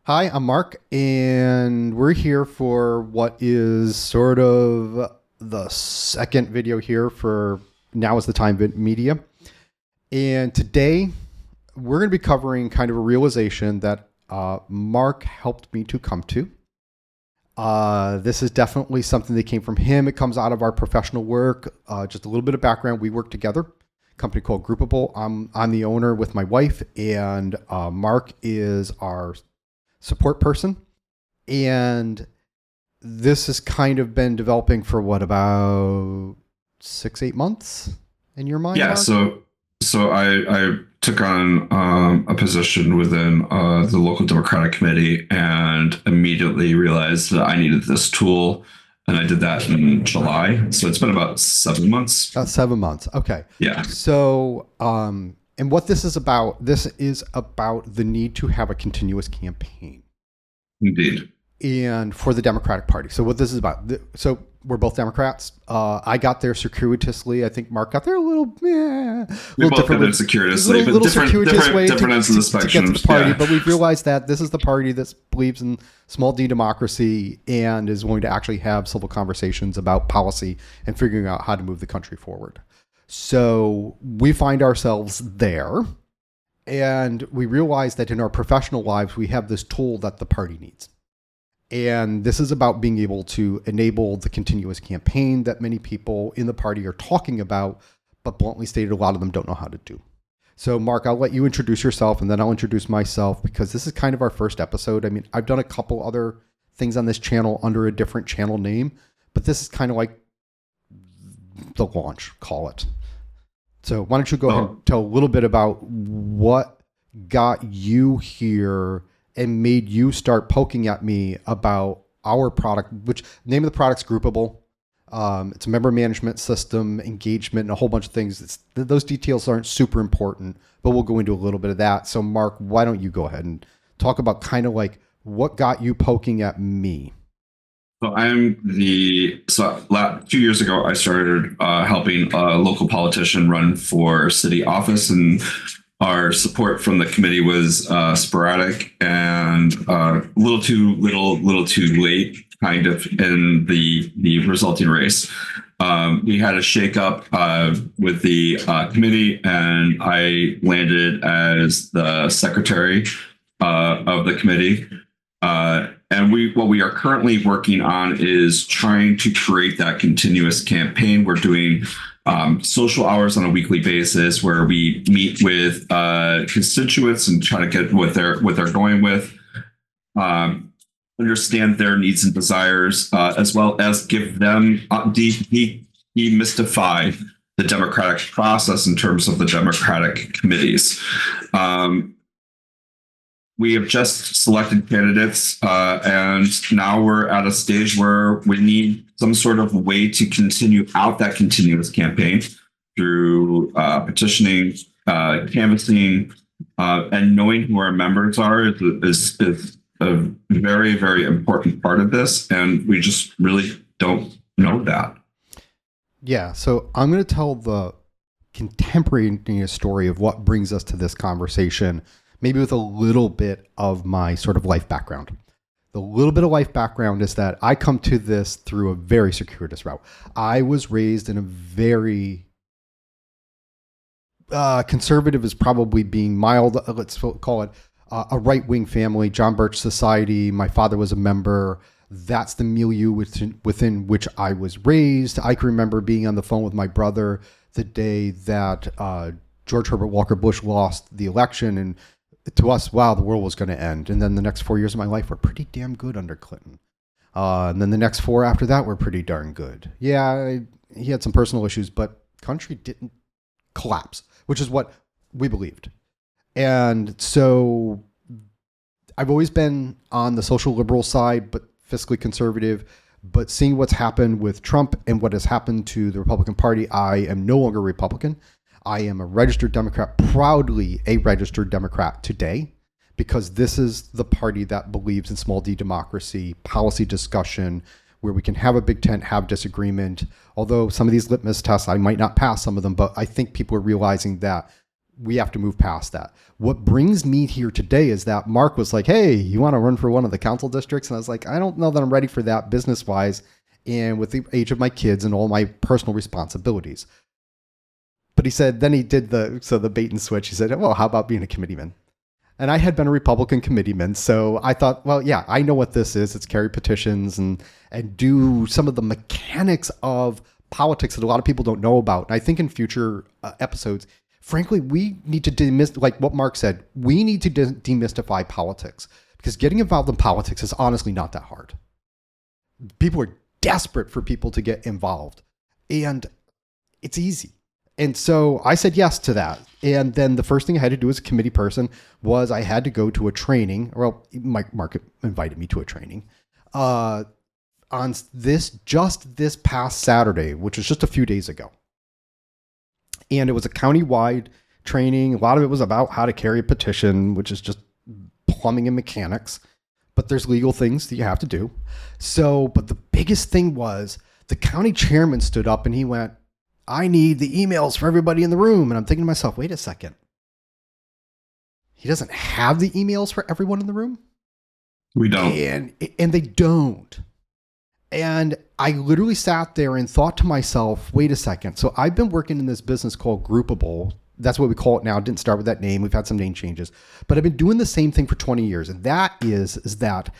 Hi, I'm Mark, and we're here for what is sort of the second video here for Now is the Time Media. And today we're going to be covering kind of a realization that Mark helped me to come to. This is definitely something that came from him. It comes out of our professional work. Just a little bit of background. We work together. A company called Groupable. I'm the owner with my wife, and Mark is our support person. And this has kind of been developing for what, about 6-8 months in your mind? Yeah, Mark? so I took on a position within the local Democratic Committee and immediately realized that I needed this tool. And I did that in July. So it's been about 7 months. About 7 months. Okay. Yeah. So, and what this is about the need to have a continuous campaign. Indeed. And for the Democratic Party. So what this is about, so we're both Democrats. I got there circuitously. I think Mark got there a little both got there circuitously, but different ends of the spectrum. To get to the party, but we've realized that this is the party that believes in small d democracy and is willing to actually have civil conversations about policy and figuring out how to move the country forward. So we find ourselves there, and we realize that in our professional lives, we have this tool that the party needs. And this is about being able to enable the continuous campaign that many people in the party are talking about, but bluntly stated, a lot of them don't know how to do. So Mark, I'll let you introduce yourself and then I'll introduce myself, because this is kind of our first episode. I mean, I've done a couple other things on this channel under a different channel name, but this is kind of like the launch, call it. So why don't you go ahead and tell a little bit about what got you here and made you start poking at me about our product, which name of the product's Groupable. It's a member management system, engagement, and a whole bunch of things. Those details aren't super important, but we'll go into a little bit of that. So Mark, why don't you go ahead and talk about kind of like what got you poking at me? So 2 years ago, I started helping a local politician run for city office, and our support from the committee was sporadic and a little too late, kind of, in the resulting race. We had a shakeup with the committee, and I landed as the secretary of the committee. And what we are currently working on is trying to create that continuous campaign. We're doing social hours on a weekly basis where we meet with constituents and try to get what they're going with, understand their needs and desires, as well as give them demystify the democratic process in terms of the democratic committees. We have just selected candidates, and now we're at a stage where we need some sort of way to continue out that continuous campaign through petitioning, canvassing, and knowing who our members are is a very, very important part of this, and we just really don't know that. Yeah, so I'm going to tell the contemporaneous story of what brings us to this conversation, maybe with a little bit of my sort of life background. The little bit of life background is that I come to this through a very circuitous route. I was raised in a very conservative is probably being mild, let's call it a right-wing family, John Birch Society. My father was a member. That's the milieu within which I was raised. I can remember being on the phone with my brother the day that George Herbert Walker Bush lost the election, and to us, wow, the world was going to end. And then the next 4 years of my life were pretty damn good under Clinton. And then the next 4 after that were pretty darn good. Yeah, he had some personal issues, but country didn't collapse, which is what we believed. And so I've always been on the social liberal side, but fiscally conservative. But seeing what's happened with Trump and what has happened to the Republican Party, I am no longer Republican. I am a registered Democrat, proudly a registered Democrat today, because this is the party that believes in small d democracy, policy discussion, where we can have a big tent, have disagreement. Although some of these litmus tests, I might not pass some of them, but I think people are realizing that we have to move past that. What brings me here today is that Mark was like, hey, you want to run for one of the council districts? And I was like, I don't know that I'm ready for that business wise and with the age of my kids and all my personal responsibilities. But he said, then he did the bait and switch. He said, well, how about being a committeeman? And I had been a Republican committeeman. So I thought, well, yeah, I know what this is. It's carry petitions and do some of the mechanics of politics that a lot of people don't know about. And I think in future episodes, frankly, we need to like what Mark said, we need to demystify politics, because getting involved in politics is honestly not that hard. People are desperate for people to get involved, and it's easy. And so I said yes to that. And then the first thing I had to do as a committee person was I had to go to a training. Well, Mark invited me to a training on this past Saturday, which was just a few days ago. And it was a county-wide training. A lot of it was about how to carry a petition, which is just plumbing and mechanics. But there's legal things that you have to do. So, but the biggest thing was the county chairman stood up and he went, I need the emails for everybody in the room. And I'm thinking to myself, wait a second. He doesn't have the emails for everyone in the room? We don't. And they don't. And I literally sat there and thought to myself, wait a second. So I've been working in this business called Groupable. That's what we call it now. It didn't start with that name. We've had some name changes. But I've been doing the same thing for 20 years. And that is that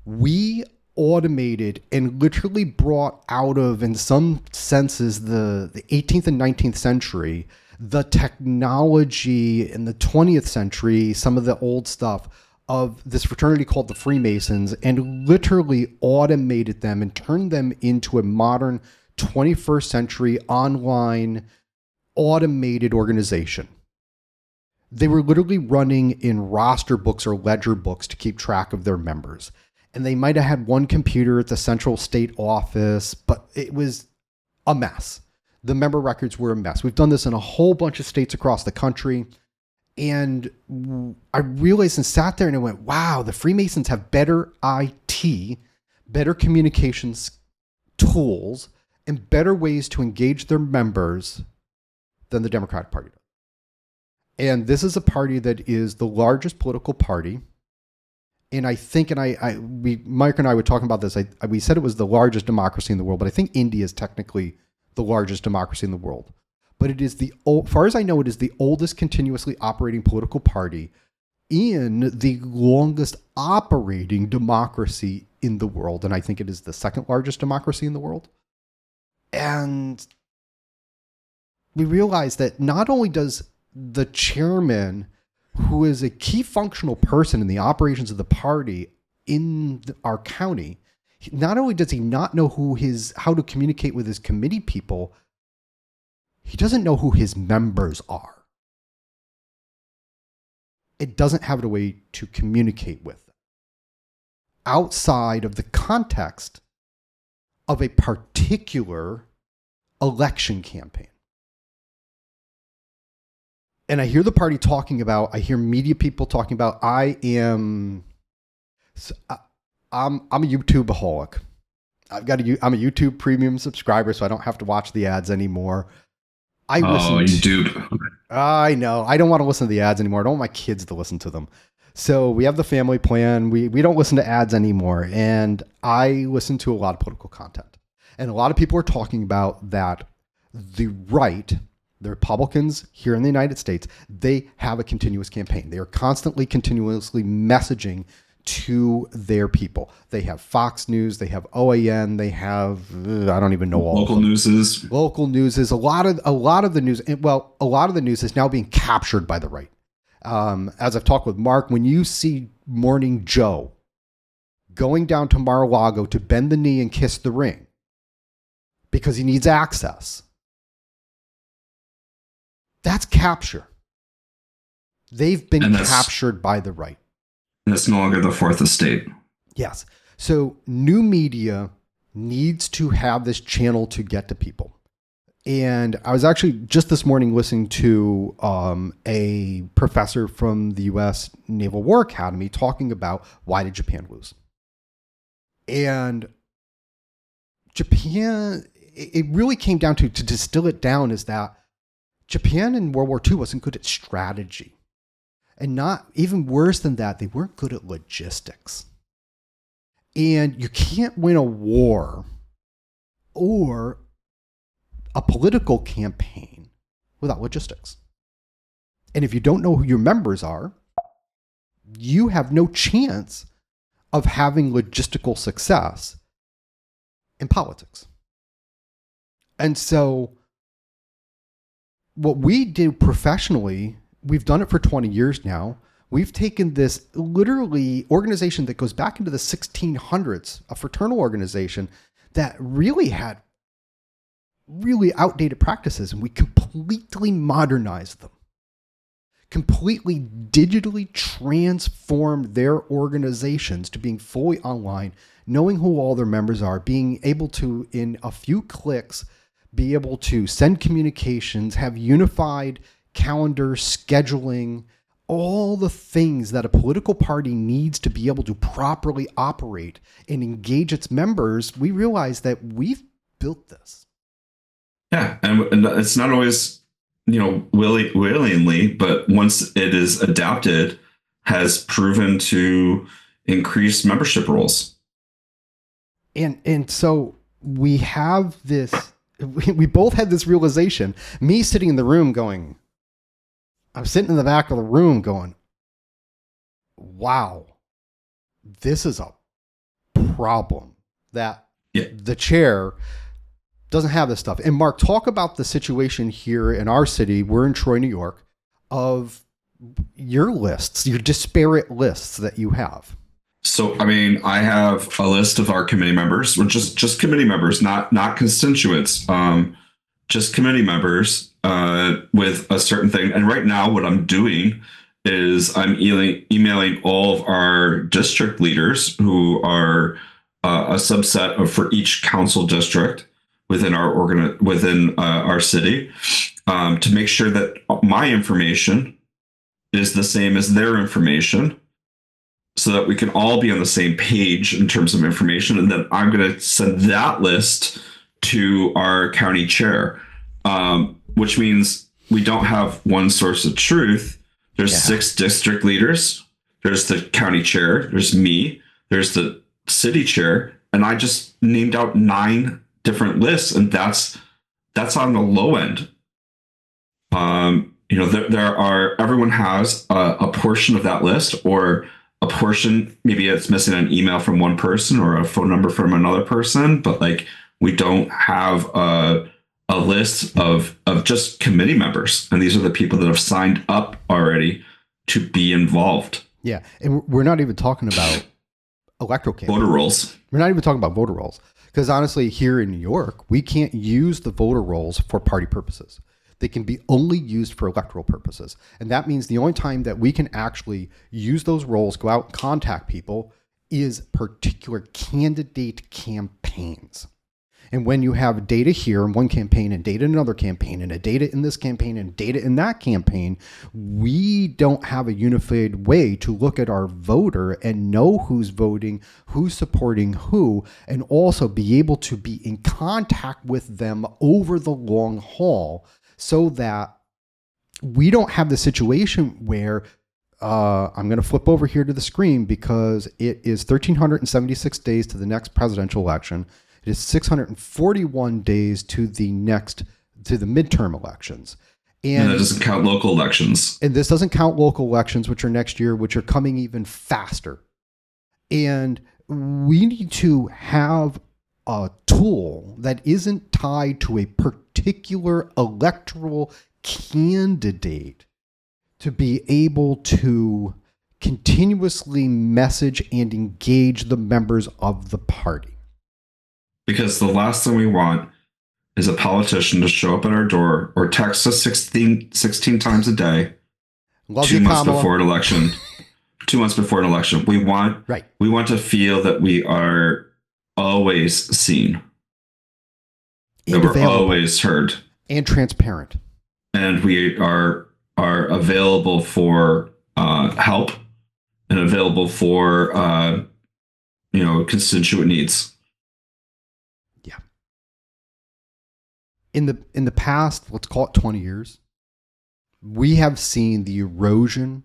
we automated and literally brought out of, in some senses, the 18th and 19th century, the technology in the 20th century, some of the old stuff of this fraternity called the Freemasons, and literally automated them and turned them into a modern 21st century online automated organization. They were literally running in roster books or ledger books to keep track of their members. And they might have had one computer at the central state office, but it was a mess. The member records were a mess. We've done this in a whole bunch of states across the country. And I realized and sat there and I went, wow, the Freemasons have better IT, better communications tools, and better ways to engage their members than the Democratic Party does. And this is a party that is the largest political party. And I think, Mike and I were talking about this. We said it was the largest democracy in the world, but I think India is technically the largest democracy in the world. But it is as far as I know, it is the oldest continuously operating political party in the longest operating democracy in the world. And I think it is the second largest democracy in the world. And we realized that not only does the chairman, who is a key functional person in the operations of the party in our county, not only does he not know how to communicate with his committee people, he doesn't know who his members are. It doesn't have a way to communicate with them outside of the context of a particular election campaign. And I hear the party talking about, I hear media people talking about, I'm a YouTubeaholic. I'm a YouTube premium subscriber, so I don't have to watch the ads anymore. YouTube. I know. I don't want to listen to the ads anymore. I don't want my kids to listen to them. So we have the family plan. We don't listen to ads anymore. And I listen to a lot of political content. And a lot of people are talking about that the right, the Republicans here in the United States, they have a continuous campaign. They are continuously messaging to their people. They have Fox News, they have OAN, they have I don't even know all local of them. Local news is a lot of the news. Well, a lot of the news is now being captured by the right. As I've talked with Mark, when you see Morning Joe going down to Mar-a-Lago to bend the knee and kiss the ring because he needs access, that's capture. They've been captured by the right. It's no longer the fourth estate. Yes. So new media needs to have this channel to get to people. And I was actually just this morning listening to a professor from the U.S. Naval War Academy talking about why did Japan lose? And Japan, it really came down to distill it down, is that Japan in World War II wasn't good at strategy. And not even worse than that, they weren't good at logistics. And you can't win a war or a political campaign without logistics. And if you don't know who your members are, you have no chance of having logistical success in politics. And so what we do professionally, we've done it for 20 years now. We've taken this literally organization that goes back into the 1600s, a fraternal organization that really had really outdated practices, and we completely modernized them, completely digitally transformed their organizations to being fully online, knowing who all their members are, being able to, in a few clicks, be able to send communications, have unified calendar scheduling, all the things that a political party needs to be able to properly operate and engage its members. We realize that we've built this. Yeah, and it's not always, willingly, but once it is adapted, has proven to increase membership rolls. And so we have this, we both had this realization, me sitting in the room going, I'm sitting in the back of the room going, wow, this is a problem that the chair doesn't have this stuff. And Mark, talk about the situation here in our city. We're in Troy, New York, of your lists, your disparate lists that you have. So, I have a list of our committee members, which is just committee members, not constituents, just committee members with a certain thing. And right now what I'm doing is I'm emailing all of our district leaders who are a subset of for each council district within our city, to make sure that my information is the same as their information, so that we can all be on the same page in terms of information. And then I'm going to send that list to our county chair, which means we don't have one source of truth. There's 6 district leaders. There's the county chair. There's me. There's the city chair. And I just named out 9 different lists. And that's on the low end. Everyone has a portion of that list, or a portion, maybe it's missing an email from one person or a phone number from another person, but we don't have a list of just committee members. And these are the people that have signed up already to be involved. Yeah. And we're not even talking about electoral campaigns. Voter rolls. We're not even talking about voter rolls. Because honestly, here in New York, we can't use the voter rolls for party purposes. They can be only used for electoral purposes. And that means the only time that we can actually use those rolls, go out and contact people, is particular candidate campaigns. And when you have data here in one campaign and data in another campaign and a data in this campaign and data in that campaign, we don't have a unified way to look at our voter and know who's voting, who's supporting who, and also be able to be in contact with them over the long haul, so that we don't have the situation where I'm going to flip over here to the screen, because it is 1,376 days to the next presidential election. It is 641 days to the midterm elections. And that doesn't count local elections. And this doesn't count local elections, which are next year, which are coming even faster. And we need to have a tool that isn't tied to a particular electoral candidate to be able to continuously message and engage the members of the party. Because the last thing we want is a politician to show up at our door or text us 16 times a day, Love 2 you, months Kamala. before an election. 2 months before an election. We want to feel that we are always seen, that we're always heard, and transparent, and we are available for help and available for constituent needs. Yeah. In the past, let's call it 20 years, We have seen the erosion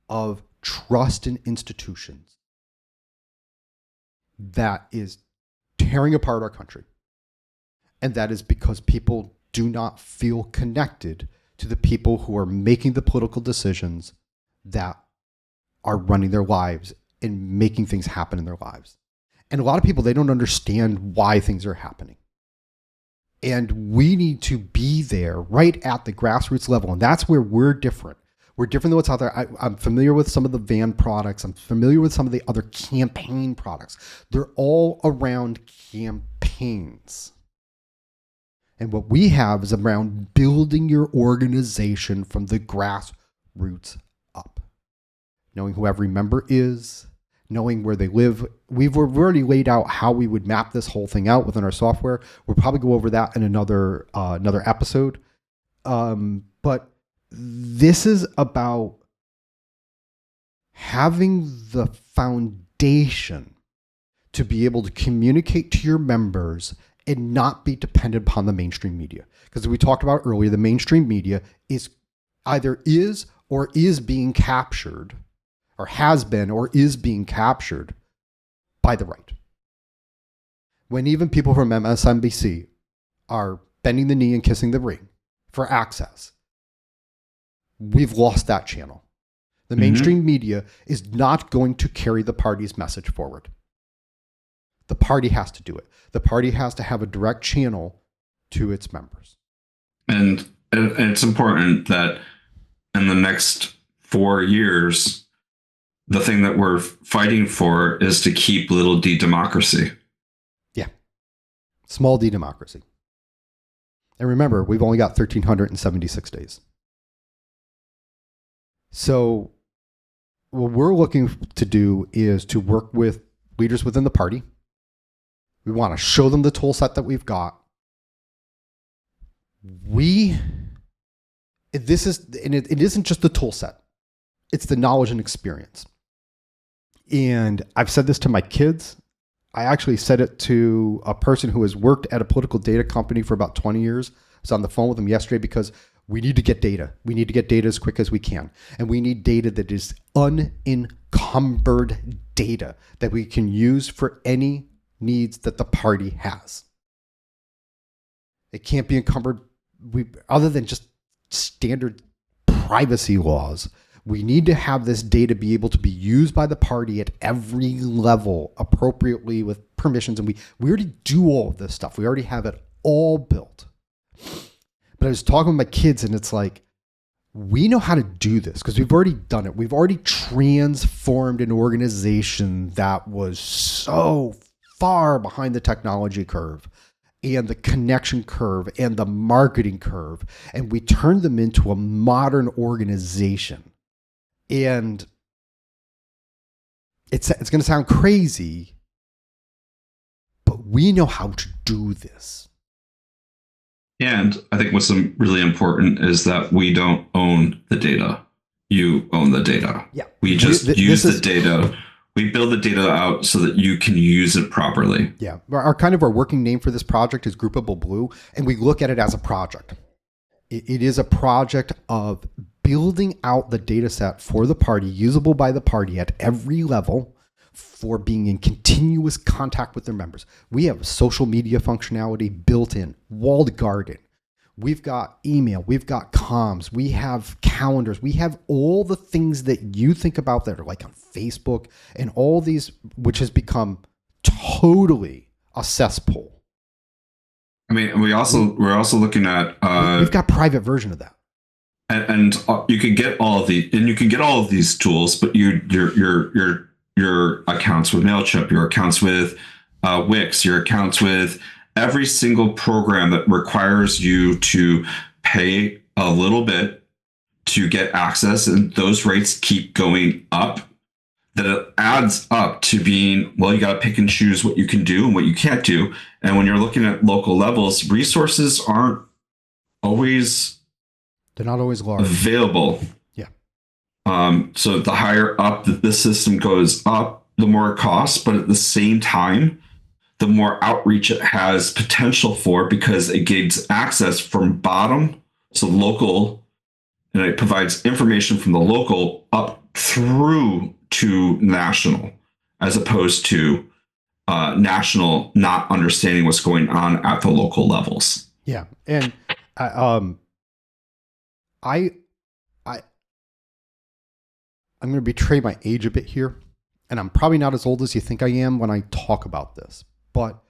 of trust in institutions that is tearing apart our country. And that is because people do not feel connected to the people who are making the political decisions that are running their lives and making things happen in their lives. And a lot of people, they don't understand why things are happening. And we need to be there right at the grassroots level. And that's where we're different. We're different than what's out there. I'm familiar with some of the van products. I'm familiar with some of the other campaign products. They're all around campaigns. And what we have is around building your organization from the grassroots up. Knowing who every member is, knowing where they live. We've already laid out how we would map this whole thing out within our software. We'll probably go over that in another episode. But this is about having the foundation to be able to communicate to your members and not be dependent upon the mainstream media. Because as we talked about earlier, the mainstream media is or is being captured, or has been or is being captured by the right. When even people from MSNBC are bending the knee and kissing the ring for access, we've lost that channel. The mainstream media is not going to carry the party's message forward. The party has to do it. The party has to have a direct channel to its members. And it's important that in the next 4 years, the thing that we're fighting for is to keep little d democracy. Yeah. Small d democracy. And remember, we've only got 1,376 days. So what we're looking to do is to work with leaders within the party. We want to show them the tool set that we've got. It isn't just the tool set. It's the knowledge and experience. And I've said this to my kids. I actually said it to a person who has worked at a political data company for about 20 years. I was on the phone with them yesterday because we need to get data. We need to get data as quick as we can. And we need data that is unencumbered data that we can use for any needs that the party has. It can't be encumbered other than just standard privacy laws. We need to have this data be able to be used by the party at every level appropriately with permissions. And we already do all of this stuff. We already have it all built. But I was talking with my kids and it's like, we know how to do this because we've already done it. We've already transformed an organization that was so far behind the technology curve and the connection curve and the marketing curve. And we turned them into a modern organization. And it's going to sound crazy, but we know how to do this. And I think what's really important is that we don't own the data. You own the data. Yeah. We just use the data. We build the data out so that you can use it properly. Yeah. Our working name for this project is Groupable Blue, and we look at it as a project. It is a project of building out the data set for the party, usable by the party at every level for being in continuous contact with their members. We have social media functionality built in, walled garden. We've got email, we've got comms, we have calendars, we have all the things that you think about that are like on Facebook and all these, which has become totally a cesspool. I mean, we're also looking at we've got private version of that. And you can get all of these tools, but your accounts with MailChimp, your accounts with Wix, your accounts with every single program that requires you to pay a little bit to get access, and those rates keep going up, that it adds up to being, well, you got to pick and choose what you can do and what you can't do. And when you're looking at local levels, resources aren't always... They're not always large. Available. Yeah. So the higher up that this system goes up, the more it costs, but at the same time, the more outreach it has potential for, because it gains access from bottom So local, and it provides information from the local up through to national, as opposed to national not understanding what's going on at the local levels. Yeah, and I, I, I'm going to betray my age a bit here, and I'm probably not as old as you think I am when I talk about this, but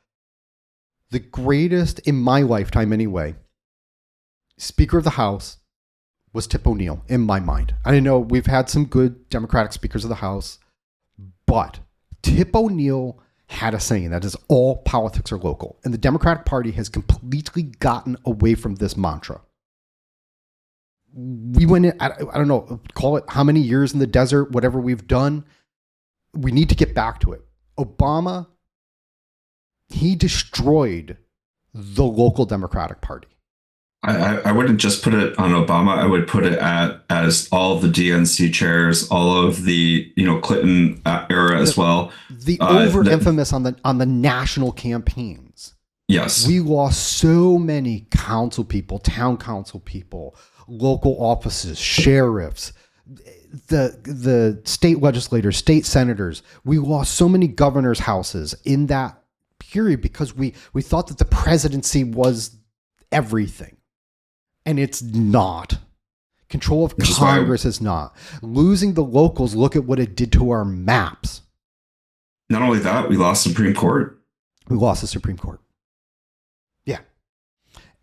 the greatest in my lifetime, anyway, Speaker of the House was Tip O'Neill in my mind. I know we've had some good Democratic speakers of the House, but Tip O'Neill had a saying that is all politics are local. And the Democratic Party has completely gotten away from this mantra. We went in, I don't know, call it how many years in the desert, whatever we've done. We need to get back to it. Obama, he destroyed the local Democratic Party. I wouldn't just put it on Obama. I would put it as all of the DNC chairs, all of the Clinton era as well. The over-emphasis on the national campaigns. Yes, we lost so many council people, town council people, local offices, sheriffs, the state legislators, state senators. We lost so many governors' houses in that period because we thought that the presidency was everything. And it's not. Control of Congress is not. Losing the locals, look at what it did to our maps. Not only that, we lost Supreme Court. We lost the Supreme Court. Yeah.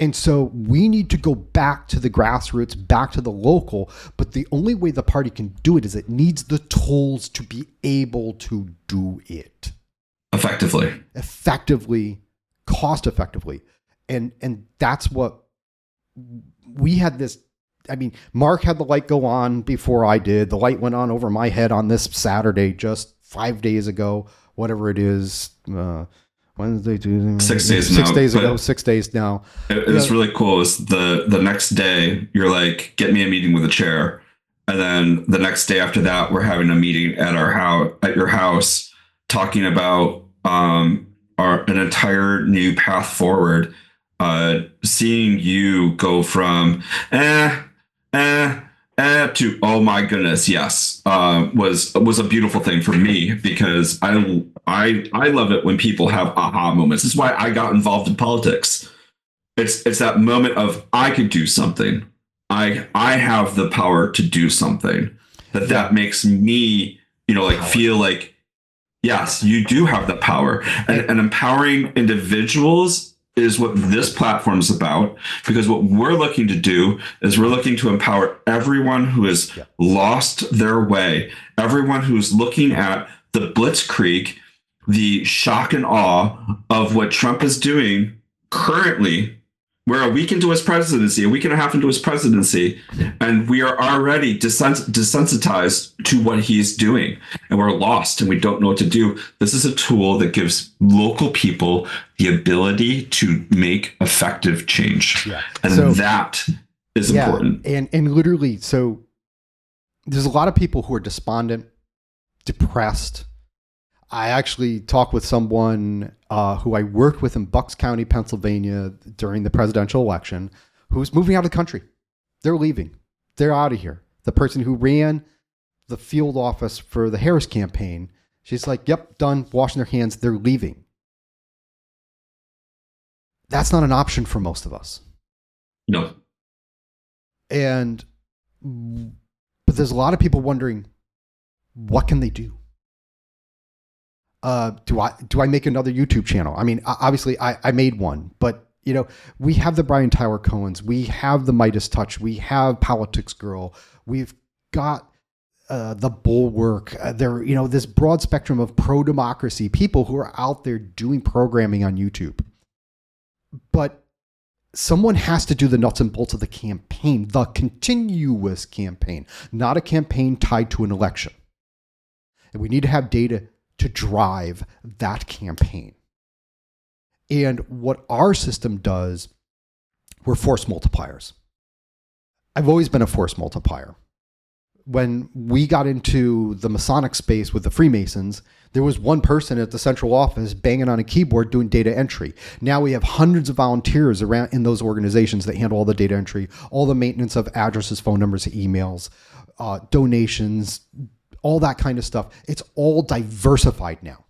And so we need to go back to the grassroots, back to the local. But the only way the party can do it is it needs the tools to be able to do it. Effectively, cost effectively. And that's what we had this. I mean, Mark had the light go on before I did. The light went on over my head on this Saturday, just 5 days ago, whatever it is. Wednesday, Tuesday, 6 days now. 6 days ago, 6 days now. It was really cool. Is the next day you're like, get me a meeting with a chair, and then the next day after that we're having a meeting at our house, at your house, talking about an entire new path forward. Seeing you go from to oh my goodness, yes, was a beautiful thing for me, because I love it when people have aha moments. This is why I got involved in politics. It's that moment of I could do something. I have the power to do something. That makes me feel like, yes, you do have the power, and empowering individuals is what this platform is about, because what we're looking to do is we're looking to empower everyone who has lost their way, everyone who's looking at the blitzkrieg, the shock and awe of what Trump is doing currently. We're a week into his presidency, a week and a half into his presidency, and we are already desensitized to what he's doing, and we're lost and we don't know what to do. This is a tool that gives local people the ability to make effective change. Yeah. And that is important. And literally, so there's a lot of people who are despondent, depressed. I actually talked with someone who I worked with in Bucks County, Pennsylvania during the presidential election, who's moving out of the country. They're leaving. They're out of here. The person who ran the field office for the Harris campaign, she's like, yep, done, washing their hands. They're leaving. That's not an option for most of us. No. But there's a lot of people wondering, what can they do? Do I make another YouTube channel? I mean, obviously I made one, but we have the Brian Tyler Cohens, we have the Midas Touch, we have Politics Girl, we've got the Bulwark. There, this broad spectrum of pro-democracy people who are out there doing programming on YouTube. But someone has to do the nuts and bolts of the campaign, the continuous campaign, not a campaign tied to an election. And we need to have data to drive that campaign. And what our system does, we're force multipliers. I've always been a force multiplier. when we got into the Masonic space with the Freemasons, there was one person at the central office banging on a keyboard doing data entry. Now we have hundreds of volunteers around in those organizations that handle all the data entry, all the maintenance of addresses, phone numbers, emails, donations, all that kind of stuff. It's all diversified now.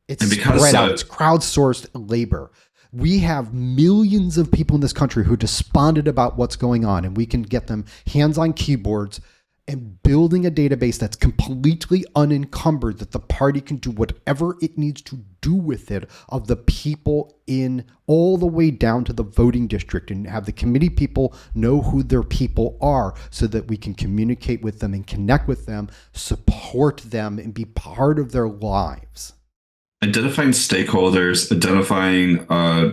It's spread out. It's crowdsourced labor. We have millions of people in this country who are despondent about what's going on, and we can get them hands on keyboards and building a database that's completely unencumbered, that the party can do whatever it needs to do with it, of the people in all the way down to the voting district, and have the committee people know who their people are so that we can communicate with them and connect with them, support them, and be part of their lives. Identifying stakeholders, identifying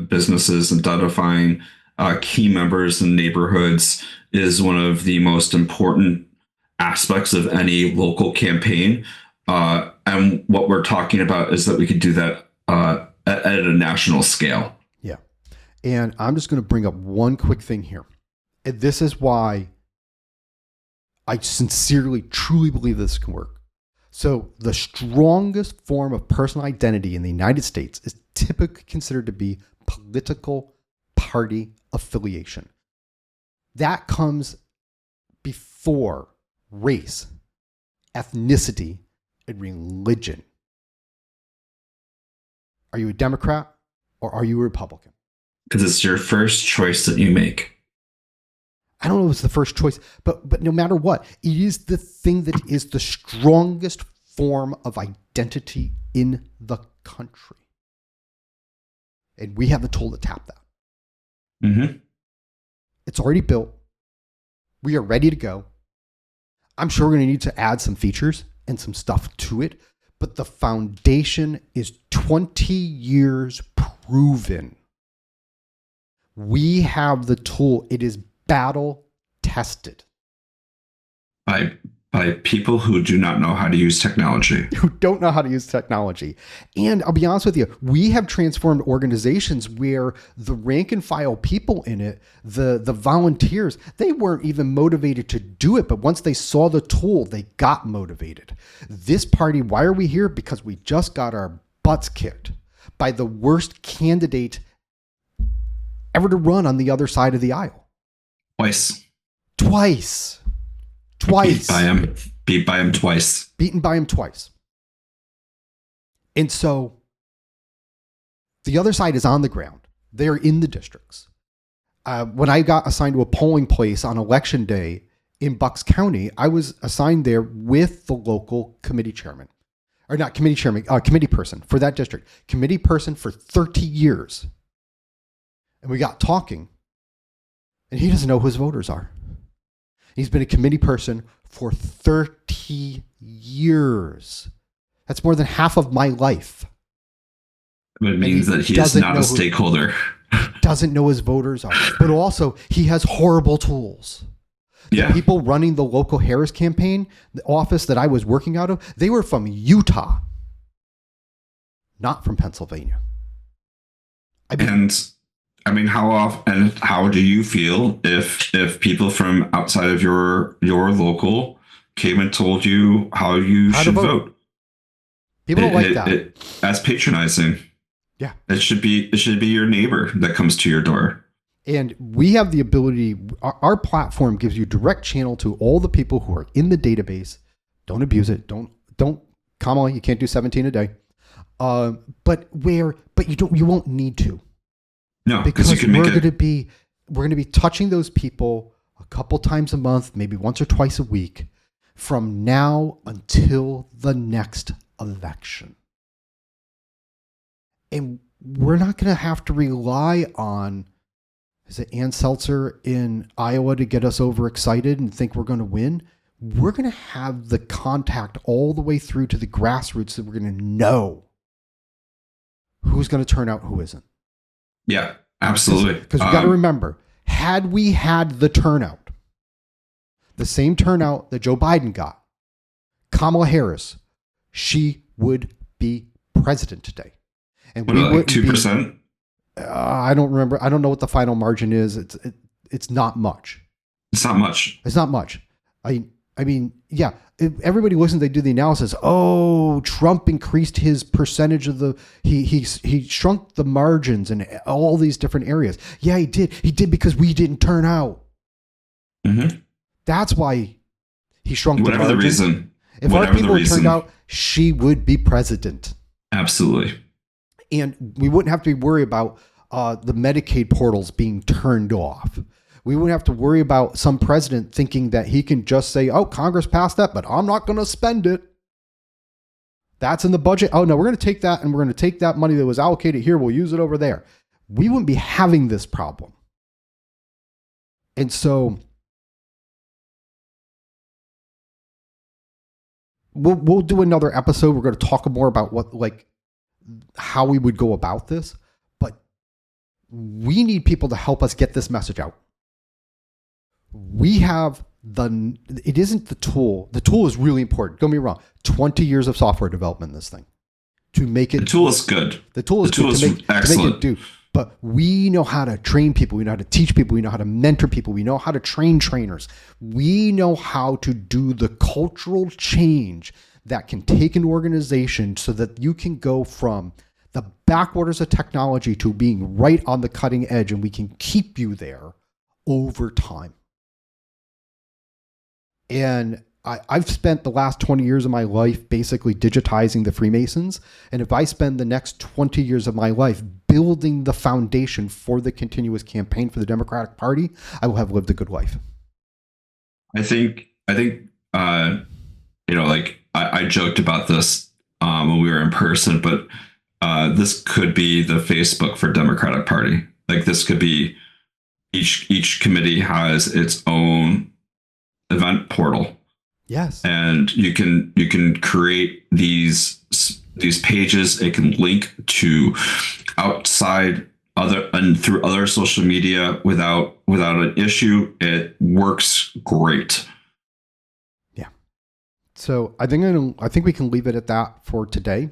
businesses, identifying key members in neighborhoods is one of the most important aspects of any local campaign. And what we're talking about is that we could do that at a national scale. Yeah. And I'm just going to bring up one quick thing here. And this is why I sincerely, truly believe this can work. So the strongest form of personal identity in the United States is typically considered to be political party affiliation. That comes before race, ethnicity, and religion. Are you a Democrat or are you a Republican? Because it's your first choice that you make. I don't know if it's the first choice, but no matter what, it is the thing that is the strongest form of identity in the country. And we have the tool to tap that. Mm-hmm. It's already built. We are ready to go. I'm sure we're going to need to add some features and some stuff to it, but the foundation is 20 years proven. We have the tool. It is battle tested. By people who do not know how to use technology. Who don't know how to use technology. And I'll be honest with you, we have transformed organizations where the rank and file people in it, the volunteers, they weren't even motivated to do it. But once they saw the tool, they got motivated. This party, why are we here? Because we just got our butts kicked by the worst candidate ever to run on the other side of the aisle. Twice. Beat by him twice. Beaten by him twice. And so the other side is on the ground. They're in the districts. When I got assigned to a polling place on election day in Bucks County, I was assigned there with the local committee chairman. Or not committee chairman, committee person for that district. Committee person for 30 years. And we got talking. And he doesn't know who his voters are. He's been a committee person for 30 years. That's more than half of my life. It means that he is not a stakeholder. Doesn't know his voters are. But also, he has horrible tools. The people running the local Harris campaign, the office that I was working out of, they were from Utah, not from Pennsylvania. How do you feel if people from outside of your local came and told you how you should vote? People don't like that. That's patronizing. Yeah. It should be your neighbor that comes to your door. And we have the ability, our platform gives you direct channel to all the people who are in the database. Don't abuse it. Don't, Kamala, you can't do 17 a day. But you won't need to. No, because we're going to be touching those people a couple times a month, maybe once or twice a week, from now until the next election. And we're not going to have to rely on, is it Ann Seltzer in Iowa to get us overexcited and think we're going to win? We're going to have the contact all the way through to the grassroots that we're going to know who's going to turn out, who isn't. Yeah, absolutely. Because we got to remember, had we had the turnout, the same turnout that Joe Biden got, Kamala Harris, she would be president today. And we would 2%. I don't remember. I don't know what the final margin is. It's not much. It's not much. It's not much. I mean, yeah, if everybody listens, they do the analysis. Oh, Trump increased his percentage of he shrunk the margins in all these different areas. Yeah, he did. He did because we didn't turn out. Mm-hmm. That's why he shrunk Whatever the the margins. reason. If Whatever our people the had turned reason. out, she would be president. Absolutely. And we wouldn't have to worry about the Medicaid portals being turned off. We wouldn't have to worry about some president thinking that he can just say, oh, Congress passed that, but I'm not going to spend it. That's in the budget. Oh, no, we're going to take that and we're going to take that money that was allocated here. We'll use it over there. We wouldn't be having this problem. And so we'll do another episode. We're going to talk more about how we would go about this, but we need people to help us get this message out. We have it isn't the tool. The tool is really important. Don't get me wrong. 20 years of software development in this thing to make it. The tool is good. The tool is The tool good is to make excellent. it do. But we know how to train people. We know how to teach people. We know how to mentor people. We know how to train trainers. We know how to do the cultural change that can take an organization so that you can go from the backwaters of technology to being right on the cutting edge, and we can keep you there over time. And I've spent the last 20 years of my life basically digitizing the Freemasons. And if I spend the next 20 years of my life building the foundation for the continuous campaign for the Democratic Party, I will have lived a good life. I think, I joked about this when we were in person, but this could be the Facebook for Democratic Party. Like this could be each committee has its own event portal. Yes. And you can create these pages. It can link to outside through other social media without an issue. It works great. Yeah. So I think we can leave it at that for today.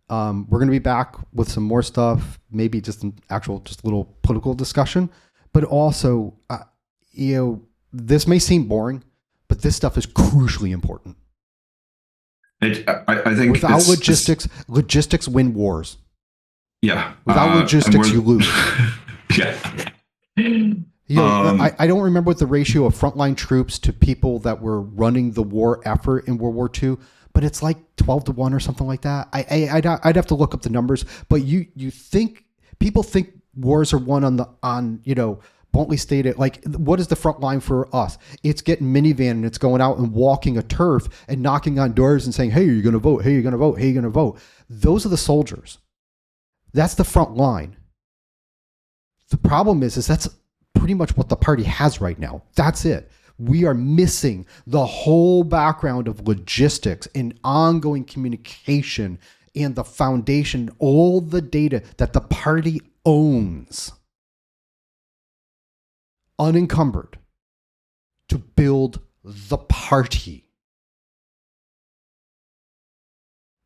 We're going to be back with some more stuff, maybe just an actual, just a little political discussion, but also, this may seem boring, but this stuff is crucially important. I think without logistics win wars. Yeah. Without logistics, you lose. Yeah. I don't remember what the ratio of frontline troops to people that were running the war effort in World War II, but it's like 12-1 or something like that. I'd have to look up the numbers, but people think wars are won bluntly stated, like, what is the front line for us? It's getting minivan and it's going out and walking a turf and knocking on doors and saying, hey, are you going to vote? Hey, you're going to vote. Hey, you're going to vote. Those are the soldiers. That's the front line. The problem is that's pretty much what the party has right now. That's it. We are missing the whole background of logistics and ongoing communication and the foundation, all the data that the party owns, unencumbered, to build the party.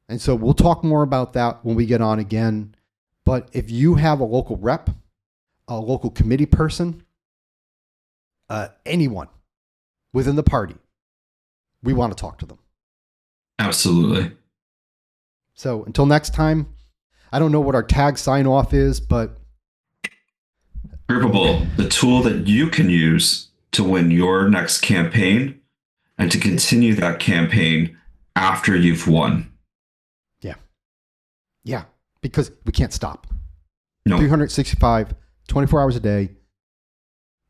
And so we'll talk more about that when we get on again. But if you have a local rep, a local committee person, anyone within the party, we want to talk to them. Absolutely. So until next time, I don't know what our tag sign off is, but Groupable, the tool that you can use to win your next campaign and to continue that campaign after you've won. Yeah, because we can't stop. No. 365, 24 hours a day.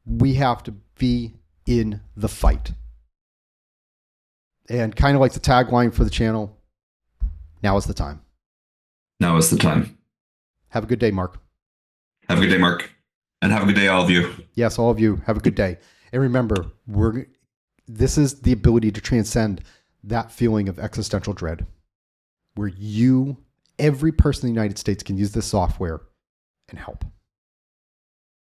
We have to be in the fight. And kind of like the tagline for the channel, now is the time. Now is the time. Have a good day, Mark. Have a good day, Mark. And have a good day, all of you. Yes, all of you. Have a good day. And remember, this is the ability to transcend that feeling of existential dread, where every person in the United States can use this software and help.